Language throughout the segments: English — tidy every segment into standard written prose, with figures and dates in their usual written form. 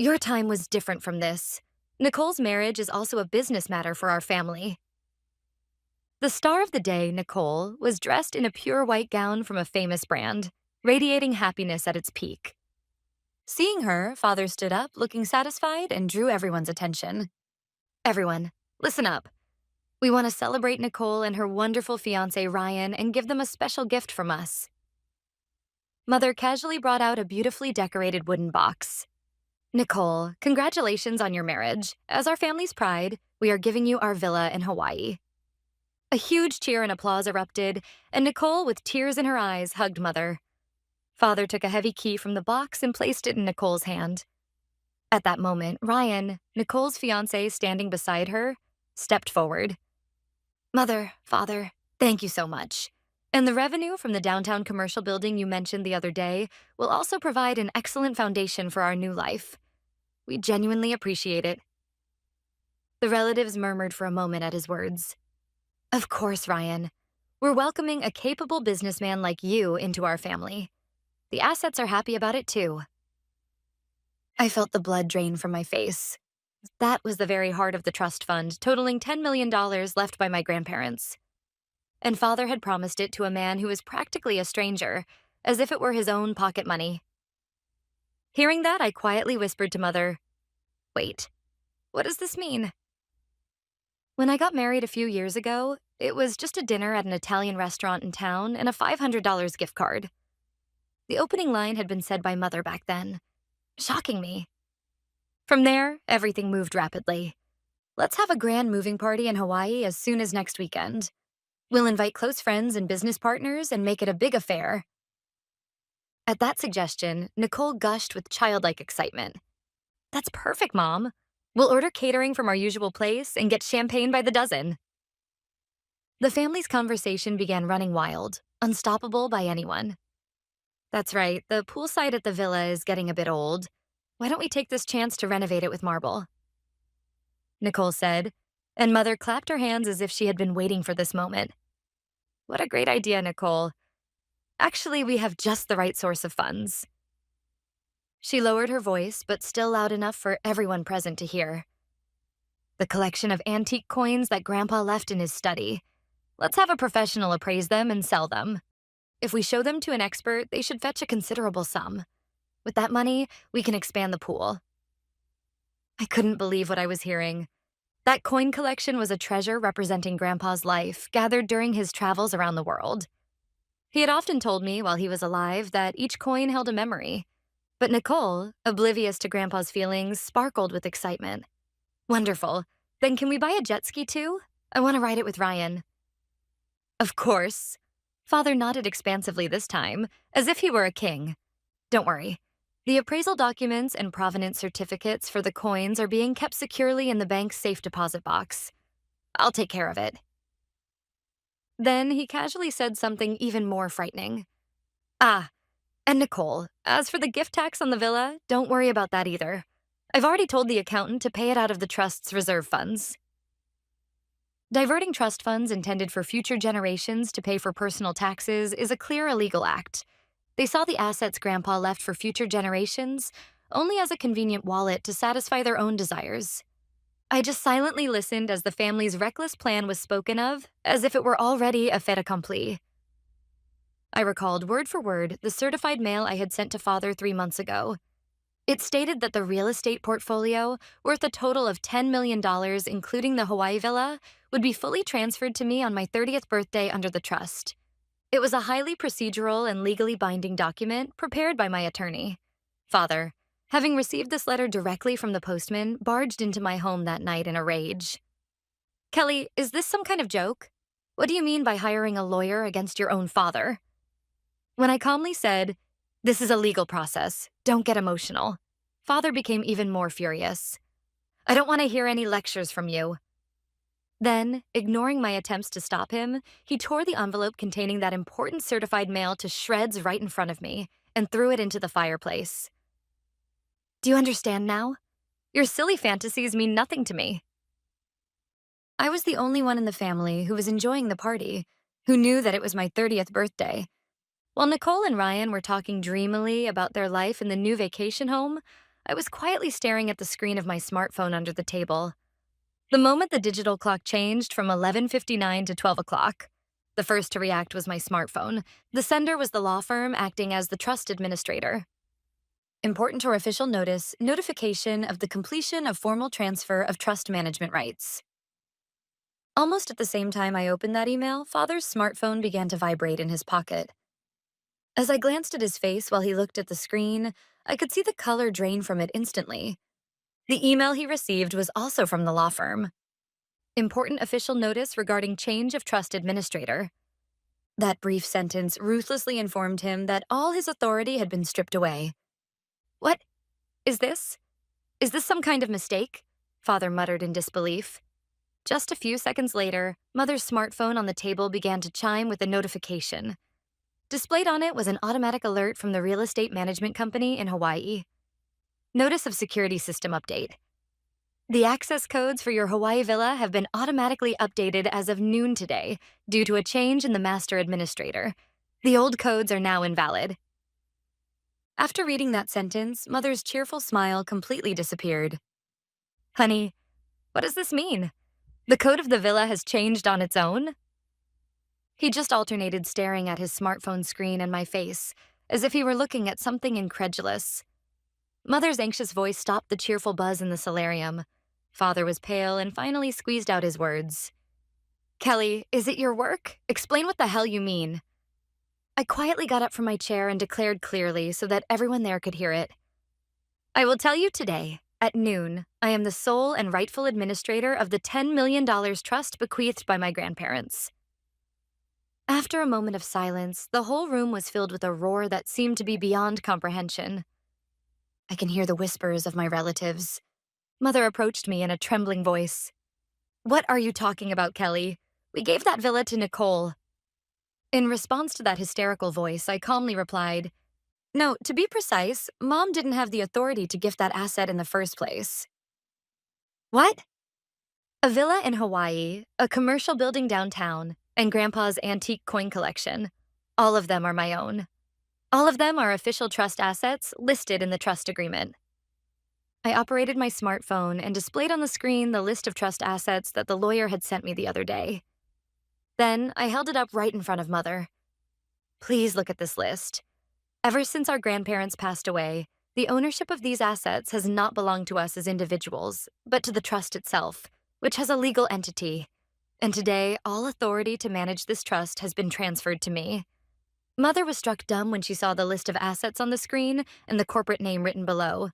Your time was different from this. Nicole's marriage is also a business matter for our family. The star of the day, Nicole, was dressed in a pure white gown from a famous brand, radiating happiness at its peak. Seeing her, Father stood up, looking satisfied, and drew everyone's attention. Everyone, listen up. We want to celebrate Nicole and her wonderful fiancé, Ryan, and give them a special gift from us. Mother casually brought out a beautifully decorated wooden box. Nicole, congratulations on your marriage. As our family's pride, we are giving you our villa in Hawaii. A huge cheer and applause erupted, and Nicole, with tears in her eyes, hugged Mother. Father took a heavy key from the box and placed it in Nicole's hand. At that moment, Ryan, Nicole's fiancé standing beside her, stepped forward. Mother, Father, thank you so much. And the revenue from the downtown commercial building you mentioned the other day will also provide an excellent foundation for our new life. We genuinely appreciate it. The relatives murmured for a moment at his words. Of course, Ryan. We're welcoming a capable businessman like you into our family. The assets are happy about it too. I felt the blood drain from my face. That was the very heart of the trust fund, totaling $10 million left by my grandparents. And Father had promised it to a man who was practically a stranger, as if it were his own pocket money. Hearing that, I quietly whispered to Mother, Wait, what does this mean? When I got married a few years ago, it was just a dinner at an Italian restaurant in town and a $500 gift card. The opening line had been said by Mother back then, shocking me. From there, everything moved rapidly. Let's have a grand moving party in Hawaii as soon as next weekend. We'll invite close friends and business partners and make it a big affair. At that suggestion, Nicole gushed with childlike excitement. That's perfect, Mom. We'll order catering from our usual place and get champagne by the dozen. The family's conversation began running wild, unstoppable by anyone. That's right, the poolside at the villa is getting a bit old. Why don't we take this chance to renovate it with marble? Nicole said, and Mother clapped her hands as if she had been waiting for this moment. What a great idea, Nicole. Actually, we have just the right source of funds. She lowered her voice, but still loud enough for everyone present to hear. The collection of antique coins that Grandpa left in his study. Let's have a professional appraise them and sell them. If we show them to an expert, they should fetch a considerable sum. With that money, we can expand the pool. I couldn't believe what I was hearing. That coin collection was a treasure representing Grandpa's life, gathered during his travels around the world. He had often told me while he was alive that each coin held a memory. But Nicole, oblivious to Grandpa's feelings, sparkled with excitement. Wonderful. Then can we buy a jet ski too? I want to ride it with Ryan. Of course. Father nodded expansively this time, as if he were a king. Don't worry. The appraisal documents and provenance certificates for the coins are being kept securely in the bank's safe deposit box. I'll take care of it. Then he casually said something even more frightening. And Nicole, as for the gift tax on the villa, don't worry about that either. I've already told the accountant to pay it out of the trust's reserve funds. Diverting trust funds intended for future generations to pay for personal taxes is a clear illegal act. They saw the assets Grandpa left for future generations only as a convenient wallet to satisfy their own desires. I just silently listened as the family's reckless plan was spoken of, as if it were already a fait accompli. I recalled word for word the certified mail I had sent to Father 3 months ago. It stated that the real estate portfolio, worth a total of $10 million, including the Hawaii villa, would be fully transferred to me on my 30th birthday under the trust. It was a highly procedural and legally binding document prepared by my attorney. Father, having received this letter directly from the postman, barged into my home that night in a rage. Kelly, is this some kind of joke? What do you mean by hiring a lawyer against your own father? When I calmly said, This is a legal process, don't get emotional, Father became even more furious. I don't want to hear any lectures from you. Then, ignoring my attempts to stop him, he tore the envelope containing that important certified mail to shreds right in front of me and threw it into the fireplace. Do you understand now? Your silly fantasies mean nothing to me. I was the only one in the family who was enjoying the party, who knew that it was my 30th birthday. While Nicole and Ryan were talking dreamily about their life in the new vacation home, I was quietly staring at the screen of my smartphone under the table. The moment the digital clock changed from 11:59 to 12 o'clock, the first to react was my smartphone. The sender was the law firm acting as the trust administrator. Important or official notice, notification of the completion of formal transfer of trust management rights. Almost at the same time I opened that email, Father's smartphone began to vibrate in his pocket. As I glanced at his face while he looked at the screen, I could see the color drain from it instantly. The email he received was also from the law firm. Important official notice regarding change of trust administrator. That brief sentence ruthlessly informed him that all his authority had been stripped away. What is this? Is this some kind of mistake? Father muttered in disbelief. Just a few seconds later, Mother's smartphone on the table began to chime with a notification. Displayed on it was an automatic alert from the real estate management company in Hawaii. Notice of security system update. The access codes for your Hawaii villa have been automatically updated as of noon today due to a change in the master administrator. The old codes are now invalid. After reading that sentence, Mother's cheerful smile completely disappeared. Honey, what does this mean? The code of the villa has changed on its own? He just alternated staring at his smartphone screen and my face, as if he were looking at something incredulous. Mother's anxious voice stopped the cheerful buzz in the solarium. Father was pale and finally squeezed out his words. Kelly, is it your work? Explain what the hell you mean. I quietly got up from my chair and declared clearly so that everyone there could hear it. I will tell you today, at noon, I am the sole and rightful administrator of the $10 million trust bequeathed by my grandparents. After a moment of silence, the whole room was filled with a roar that seemed to be beyond comprehension. I can hear the whispers of my relatives. Mother approached me in a trembling voice. What are you talking about, Kelly? We gave that villa to Nicole. In response to that hysterical voice, I calmly replied, no, to be precise, Mom didn't have the authority to gift that asset in the first place. What? A villa in Hawaii, a commercial building downtown, and Grandpa's antique coin collection. All of them are my own. All of them are official trust assets listed in the trust agreement. I operated my smartphone and displayed on the screen the list of trust assets that the lawyer had sent me the other day. Then I held it up right in front of Mother. Please look at this list. Ever since our grandparents passed away, the ownership of these assets has not belonged to us as individuals, but to the trust itself, which has a legal entity. And today, all authority to manage this trust has been transferred to me. Mother was struck dumb when she saw the list of assets on the screen and the corporate name written below.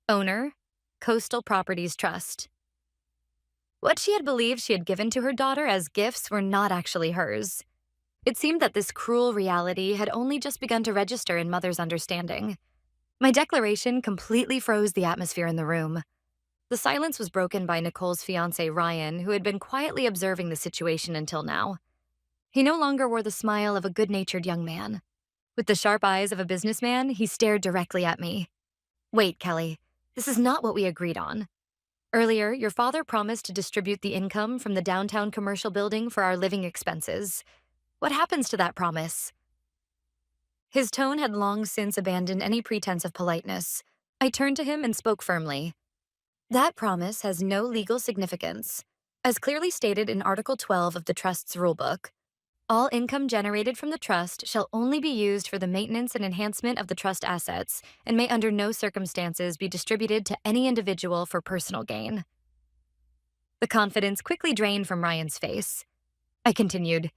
Owner, Coastal Properties Trust. What she had believed she had given to her daughter as gifts were not actually hers. It seemed that this cruel reality had only just begun to register in Mother's understanding. My declaration completely froze the atmosphere in the room. The silence was broken by Nicole's fiancé, Ryan, who had been quietly observing the situation until now. He no longer wore the smile of a good-natured young man. With the sharp eyes of a businessman, he stared directly at me. Wait, Kelly, this is not what we agreed on. Earlier, your father promised to distribute the income from the downtown commercial building for our living expenses. What happens to that promise? His tone had long since abandoned any pretense of politeness. I turned to him and spoke firmly. That promise has no legal significance. As clearly stated in Article 12 of the Trust's rulebook, all income generated from the trust shall only be used for the maintenance and enhancement of the trust assets and may under no circumstances be distributed to any individual for personal gain. The confidence quickly drained from Ryan's face. I continued,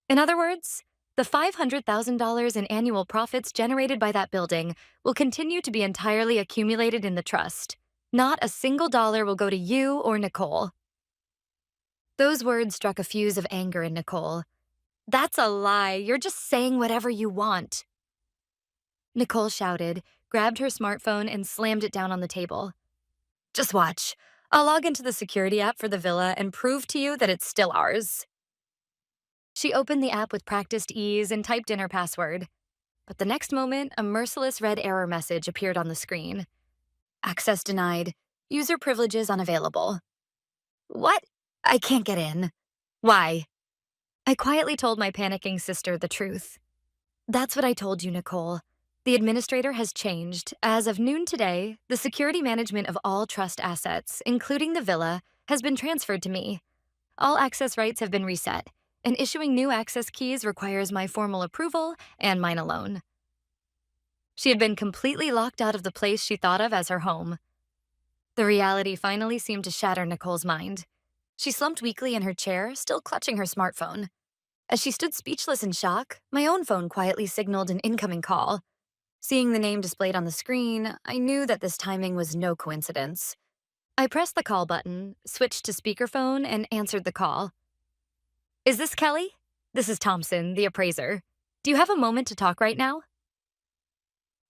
in other words, the $500,000 in annual profits generated by that building will continue to be entirely accumulated in the trust. Not a single dollar will go to you or Nicole. Those words struck a fuse of anger in Nicole. That's a lie. You're just saying whatever you want. Nicole shouted, grabbed her smartphone, and slammed it down on the table. Just watch. I'll log into the security app for the villa and prove to you that it's still ours. She opened the app with practiced ease and typed in her password. But the next moment, a merciless red error message appeared on the screen. Access denied. User privileges unavailable. What? I can't get in. Why? I quietly told my panicking sister the truth. That's what I told you, Nicole. The administrator has changed. As of noon today, the security management of all trust assets, including the villa, has been transferred to me. All access rights have been reset, and issuing new access keys requires my formal approval and mine alone. She had been completely locked out of the place she thought of as her home. The reality finally seemed to shatter Nicole's mind. She slumped weakly in her chair, still clutching her smartphone. As she stood speechless in shock, my own phone quietly signaled an incoming call. Seeing the name displayed on the screen, I knew that this timing was no coincidence. I pressed the call button, switched to speakerphone, and answered the call. Is this Kelly? This is Thompson, the appraiser. Do you have a moment to talk right now?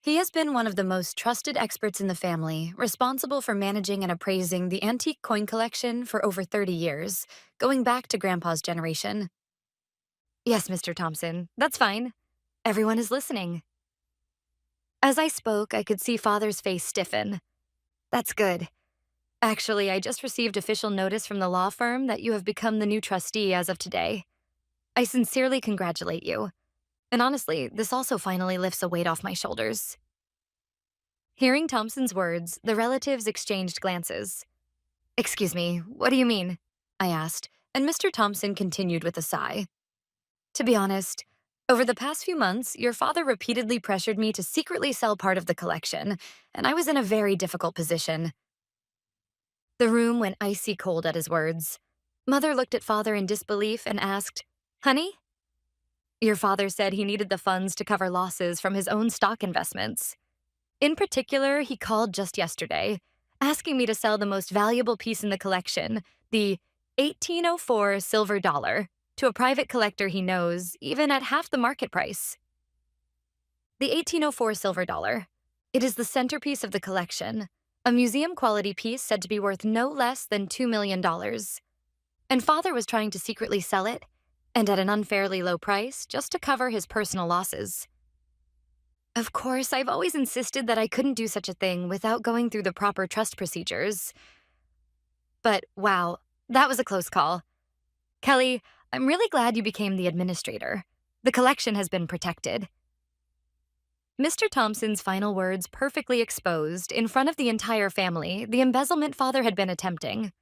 He has been one of the most trusted experts in the family, responsible for managing and appraising the antique coin collection for over 30 years, going back to Grandpa's generation. Yes, Mr. Thompson, that's fine. Everyone is listening. As I spoke, I could see Father's face stiffen. That's good. Actually, I just received official notice from the law firm that you have become the new trustee as of today. I sincerely congratulate you. And honestly, this also finally lifts a weight off my shoulders. Hearing Thompson's words, the relatives exchanged glances. Excuse me, what do you mean? I asked, and Mr. Thompson continued with a sigh. To be honest, over the past few months, your father repeatedly pressured me to secretly sell part of the collection, and I was in a very difficult position. The room went icy cold at his words. Mother looked at Father in disbelief and asked, Honey? Your father said he needed the funds to cover losses from his own stock investments. In particular, he called just yesterday, asking me to sell the most valuable piece in the collection, the 1804 silver dollar, to a private collector he knows, even at half the market price. The 1804 silver dollar. It is the centerpiece of the collection, a museum-quality piece said to be worth no less than $2 million. And Father was trying to secretly sell it, and at an unfairly low price, just to cover his personal losses. Of course, I've always insisted that I couldn't do such a thing without going through the proper trust procedures. But wow, that was a close call. Kelly, I'm really glad you became the administrator. The collection has been protected. Mr. Thompson's final words perfectly exposed, in front of the entire family, the embezzlement Father had been attempting.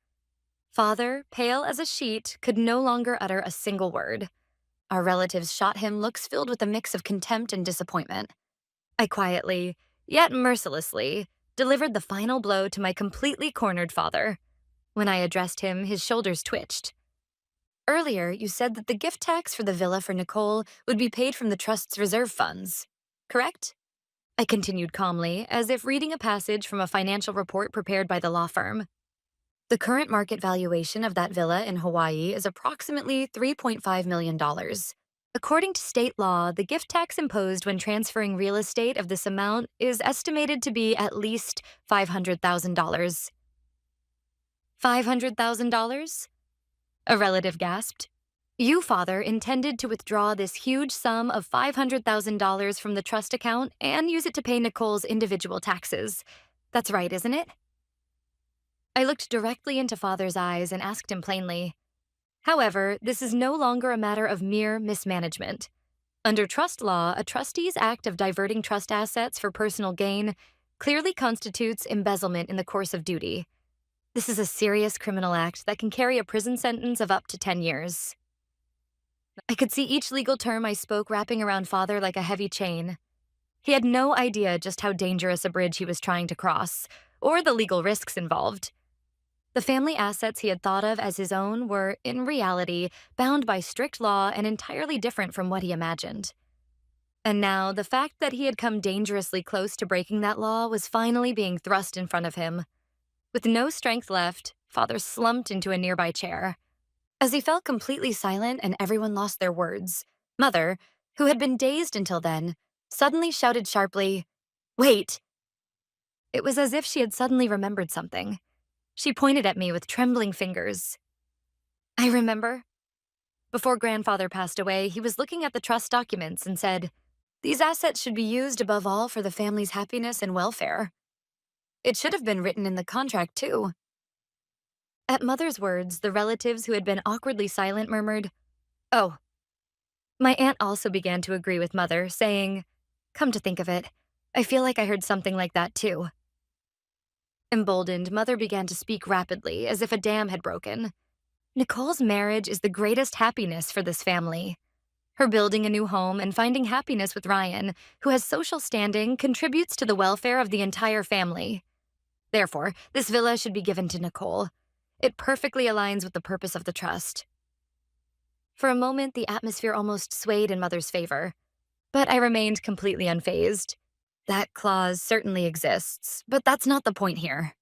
Father, pale as a sheet, could no longer utter a single word. Our relatives shot him looks filled with a mix of contempt and disappointment. I quietly, yet mercilessly, delivered the final blow to my completely cornered father. When I addressed him, his shoulders twitched. Earlier, you said that the gift tax for the villa for Nicole would be paid from the trust's reserve funds, correct? I continued calmly, as if reading a passage from a financial report prepared by the law firm. The current market valuation of that villa in Hawaii is approximately $3.5 million. According to state law, the gift tax imposed when transferring real estate of this amount is estimated to be at least $500,000. $500,000? A relative gasped. You, Father, intended to withdraw this huge sum of $500,000 from the trust account and use it to pay Nicole's individual taxes. That's right, isn't it? I looked directly into Father's eyes and asked him plainly. However, this is no longer a matter of mere mismanagement. Under trust law, a trustee's act of diverting trust assets for personal gain clearly constitutes embezzlement in the course of duty. This is a serious criminal act that can carry a prison sentence of up to 10 years. I could see each legal term I spoke wrapping around Father like a heavy chain. He had no idea just how dangerous a bridge he was trying to cross, or the legal risks involved. The family assets he had thought of as his own were, in reality, bound by strict law and entirely different from what he imagined. And now, the fact that he had come dangerously close to breaking that law was finally being thrust in front of him. With no strength left, Father slumped into a nearby chair. As he fell completely silent and everyone lost their words, Mother, who had been dazed until then, suddenly shouted sharply, "Wait!" It was as if she had suddenly remembered something. She pointed at me with trembling fingers. I remember. Before Grandfather passed away, he was looking at the trust documents and said, "These assets should be used above all for the family's happiness and welfare." It should have been written in the contract, too. At Mother's words, the relatives who had been awkwardly silent murmured, "Oh." My aunt also began to agree with Mother, saying, "Come to think of it, I feel like I heard something like that too. Emboldened, Mother began to speak rapidly, as if a dam had broken. Nicole's marriage is the greatest happiness for this family. Her building a new home and finding happiness with Ryan, who has social standing, contributes to the welfare of the entire family. Therefore, this villa should be given to Nicole. It perfectly aligns with the purpose of the trust. For a moment, the atmosphere almost swayed in Mother's favor, but I remained completely unfazed. That clause certainly exists, but that's not the point here.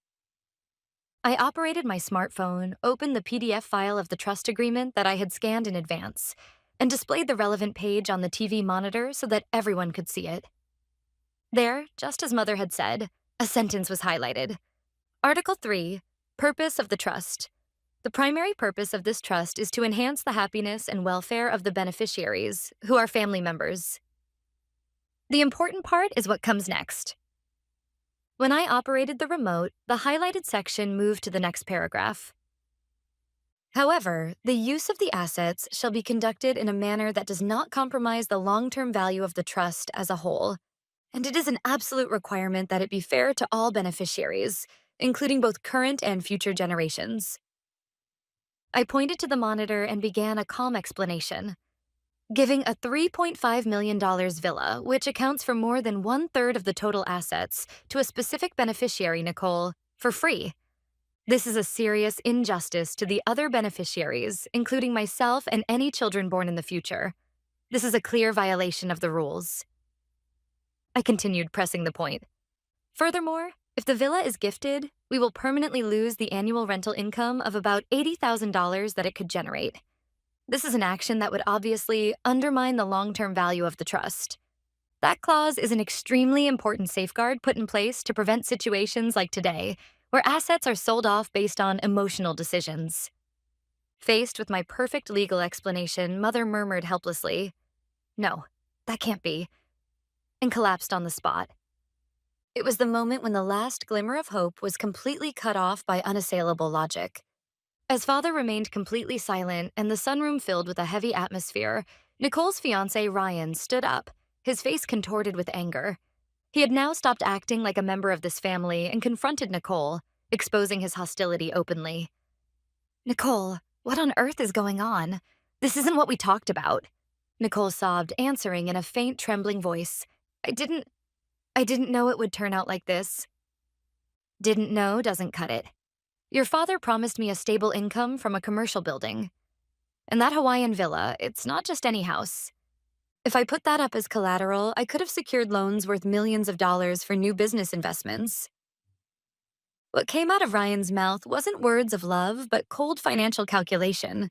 I operated my smartphone, opened the PDF file of the trust agreement that I had scanned in advance, and displayed the relevant page on the TV monitor so that everyone could see it. There, just as Mother had said, a sentence was highlighted. Article 3, Purpose of the Trust. The primary purpose of this trust is to enhance the happiness and welfare of the beneficiaries, who are family members. The important part is what comes next. When I operated the remote, the highlighted section moved to the next paragraph. However, the use of the assets shall be conducted in a manner that does not compromise the long-term value of the trust as a whole, and it is an absolute requirement that it be fair to all beneficiaries, including both current and future generations. I pointed to the monitor and began a calm explanation. Giving a $3.5 million villa, which accounts for more than 1/3 of the total assets, to a specific beneficiary, Nicole, for free. This is a serious injustice to the other beneficiaries, including myself and any children born in the future. This is a clear violation of the rules. I continued pressing the point. Furthermore, if the villa is gifted, we will permanently lose the annual rental income of about $80,000 that it could generate. This is an action that would obviously undermine the long-term value of the trust. That clause is an extremely important safeguard put in place to prevent situations like today, where assets are sold off based on emotional decisions. Faced with my perfect legal explanation, Mother murmured helplessly, "No, that can't be," and collapsed on the spot. It was the moment when the last glimmer of hope was completely cut off by unassailable logic. As Father remained completely silent and the sunroom filled with a heavy atmosphere, Nicole's fiancé Ryan stood up, his face contorted with anger. He had now stopped acting like a member of this family and confronted Nicole, exposing his hostility openly. "Nicole, what on earth is going on? This isn't what we talked about," Nicole sobbed, answering in a faint, trembling voice. I didn't know it would turn out like this." "Didn't know doesn't cut it. Your father promised me a stable income from a commercial building. And that Hawaiian villa, it's not just any house. If I put that up as collateral, I could have secured loans worth millions of dollars for new business investments." What came out of Ryan's mouth wasn't words of love, but cold financial calculation.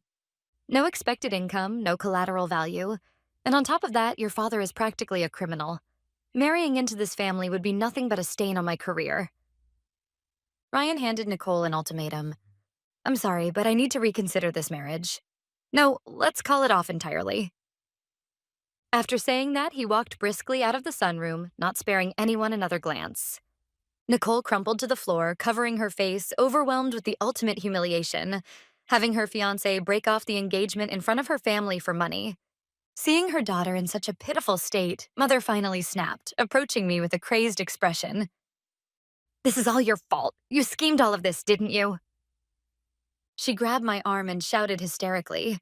No expected income, no collateral value. And on top of that, your father is practically a criminal. Marrying into this family would be nothing but a stain on my career. Ryan handed Nicole an ultimatum. "I'm sorry, but I need to reconsider this marriage. No, let's call it off entirely." After saying that, he walked briskly out of the sunroom, not sparing anyone another glance. Nicole crumpled to the floor, covering her face, overwhelmed with the ultimate humiliation, having her fiancé break off the engagement in front of her family for money. Seeing her daughter in such a pitiful state, Mother finally snapped, approaching me with a crazed expression. "This is all your fault. You schemed all of this, didn't you?" She grabbed my arm and shouted hysterically,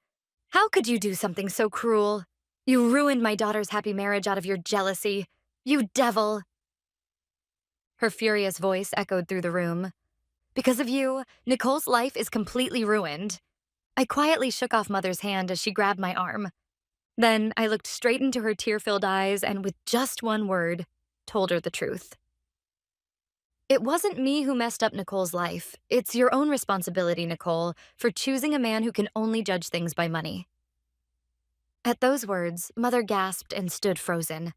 "How could you do something so cruel? You ruined my daughter's happy marriage out of your jealousy. You devil!" Her furious voice echoed through the room. "Because of you, Nicole's life is completely ruined." I quietly shook off Mother's hand as she grabbed my arm. Then I looked straight into her tear-filled eyes and, with just one word, told her the truth. "It wasn't me who messed up Nicole's life. It's your own responsibility, Nicole, for choosing a man who can only judge things by money." At those words, Mother gasped and stood frozen.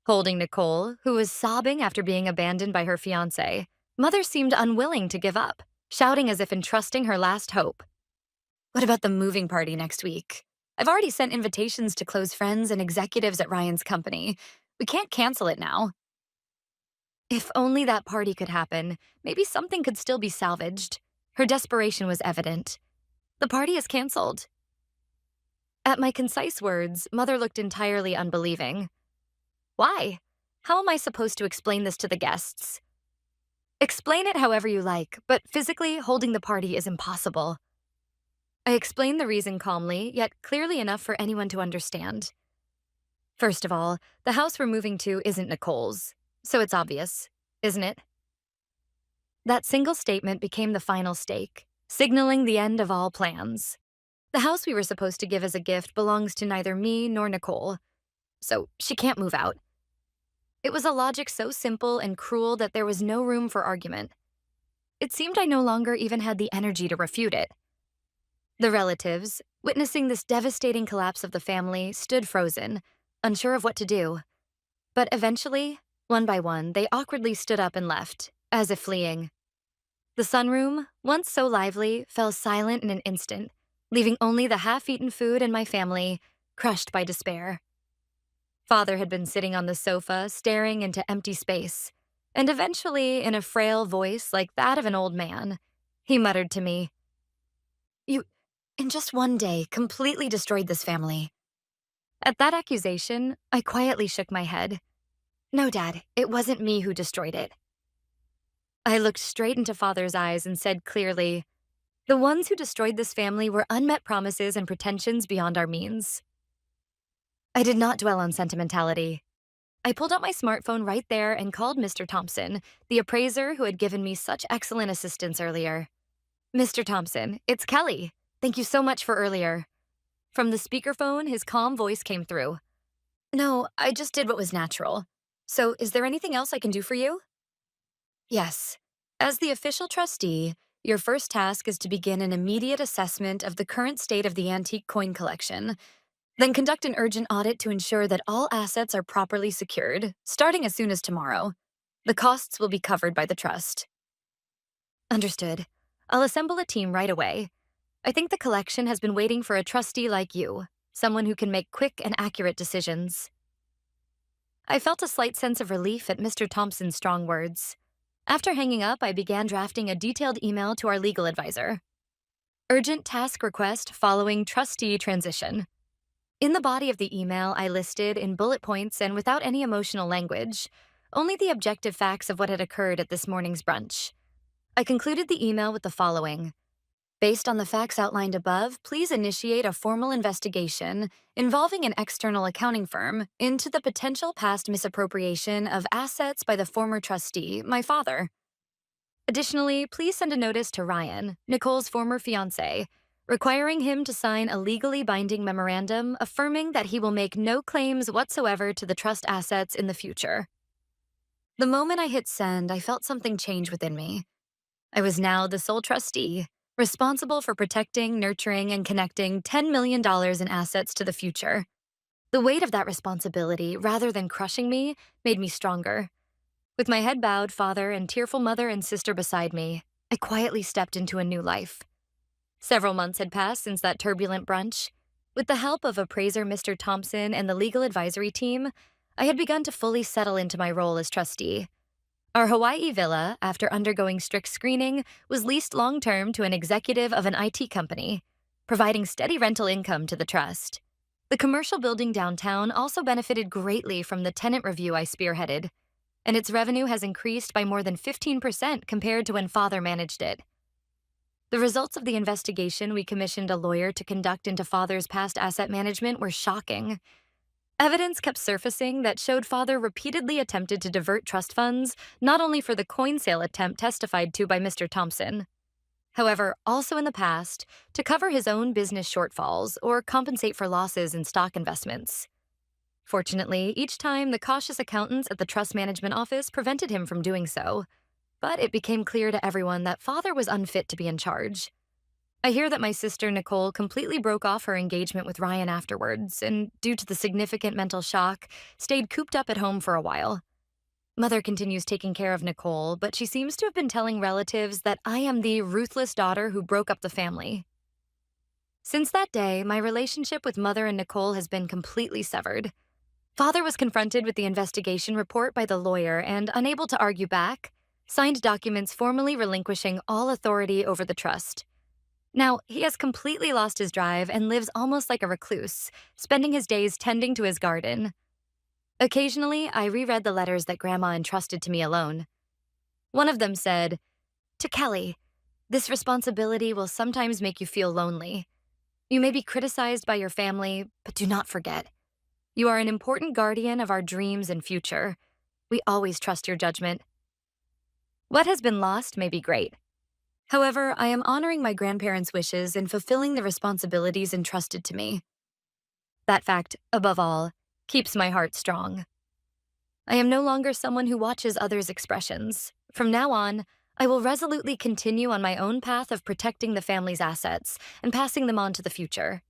Holding Nicole, who was sobbing after being abandoned by her fiancé, Mother seemed unwilling to give up, shouting as if entrusting her last hope. "What about the moving party next week? I've already sent invitations to close friends and executives at Ryan's company. We can't cancel it now." If only that party could happen, maybe something could still be salvaged. Her desperation was evident. "The party is canceled." At my concise words, Mother looked entirely unbelieving. "Why?" How am I supposed to explain this to the guests? Explain it however you like, but physically holding the party is impossible. I explained the reason calmly, yet clearly enough for anyone to understand. First of all, the house we're moving to isn't Nicole's, so it's obvious, isn't it? That single statement became the final stake, signaling the end of all plans. The house we were supposed to give as a gift belongs to neither me nor Nicole, so she can't move out. It was a logic so simple and cruel that there was no room for argument. It seemed I no longer even had the energy to refute it. The relatives, witnessing this devastating collapse of the family, stood frozen, unsure of what to do. But eventually, one by one, they awkwardly stood up and left, as if fleeing. The sunroom, once so lively, fell silent in an instant, leaving only the half-eaten food and my family, crushed by despair. Father had been sitting on the sofa, staring into empty space, and eventually, in a frail voice like that of an old man, he muttered to me, "You, in just one day, completely destroyed this family." At that accusation, I quietly shook my head. "No, Dad, it wasn't me who destroyed it." I looked straight into Father's eyes and said clearly, "The ones who destroyed this family were unmet promises and pretensions beyond our means." I did not dwell on sentimentality. I pulled out my smartphone right there and called Mr. Thompson, the appraiser who had given me such excellent assistance earlier. "Mr. Thompson, it's Kelly. Thank you so much for earlier." From the speakerphone, his calm voice came through. "No, I just did what was natural. So, is there anything else I can do for you?" "Yes. As the official trustee, your first task is to begin an immediate assessment of the current state of the antique coin collection. Then conduct an urgent audit to ensure that all assets are properly secured, starting as soon as tomorrow. The costs will be covered by the trust." "Understood. I'll assemble a team right away. I think the collection has been waiting for a trustee like you, someone who can make quick and accurate decisions." I felt a slight sense of relief at Mr. Thompson's strong words. After hanging up, I began drafting a detailed email to our legal advisor. Urgent task request following trustee transition. In the body of the email, I listed, in bullet points and without any emotional language, only the objective facts of what had occurred at this morning's brunch. I concluded the email with the following. Based on the facts outlined above, please initiate a formal investigation involving an external accounting firm into the potential past misappropriation of assets by the former trustee, my father. Additionally, please send a notice to Ryan, Nicole's former fiancé, requiring him to sign a legally binding memorandum affirming that he will make no claims whatsoever to the trust assets in the future. The moment I hit send, I felt something change within me. I was now the sole trustee, responsible for protecting, nurturing, and connecting $10 million in assets to the future. The weight of that responsibility, rather than crushing me, made me stronger. With my head bowed, father and tearful mother and sister beside me, I quietly stepped into a new life. Several months had passed since that turbulent brunch. With the help of appraiser Mr. Thompson and the legal advisory team, I had begun to fully settle into my role as trustee. Our Hawaii villa, after undergoing strict screening, was leased long-term to an executive of an IT company, providing steady rental income to the trust. The commercial building downtown also benefited greatly from the tenant review I spearheaded, and its revenue has increased by more than 15% compared to when Father managed it. The results of the investigation we commissioned a lawyer to conduct into Father's past asset management were shocking. Evidence kept surfacing that showed Father repeatedly attempted to divert trust funds, not only for the coin sale attempt testified to by Mr. Thompson, however, also in the past, to cover his own business shortfalls or compensate for losses in stock investments. Fortunately, each time the cautious accountants at the trust management office prevented him from doing so, but it became clear to everyone that Father was unfit to be in charge. I hear that my sister Nicole completely broke off her engagement with Ryan afterwards, and due to the significant mental shock, stayed cooped up at home for a while. Mother continues taking care of Nicole, but she seems to have been telling relatives that I am the ruthless daughter who broke up the family. Since that day, my relationship with Mother and Nicole has been completely severed. Father was confronted with the investigation report by the lawyer and, unable to argue back, signed documents formally relinquishing all authority over the trust. Now, he has completely lost his drive and lives almost like a recluse, spending his days tending to his garden. Occasionally, I reread the letters that Grandma entrusted to me alone. One of them said, "To Kelly, this responsibility will sometimes make you feel lonely. You may be criticized by your family, but do not forget. You are an important guardian of our dreams and future. We always trust your judgment. What has been lost may be great. However, I am honoring my grandparents' wishes and fulfilling the responsibilities entrusted to me. That fact, above all, keeps my heart strong. I am no longer someone who watches others' expressions. From now on, I will resolutely continue on my own path of protecting the family's assets and passing them on to the future.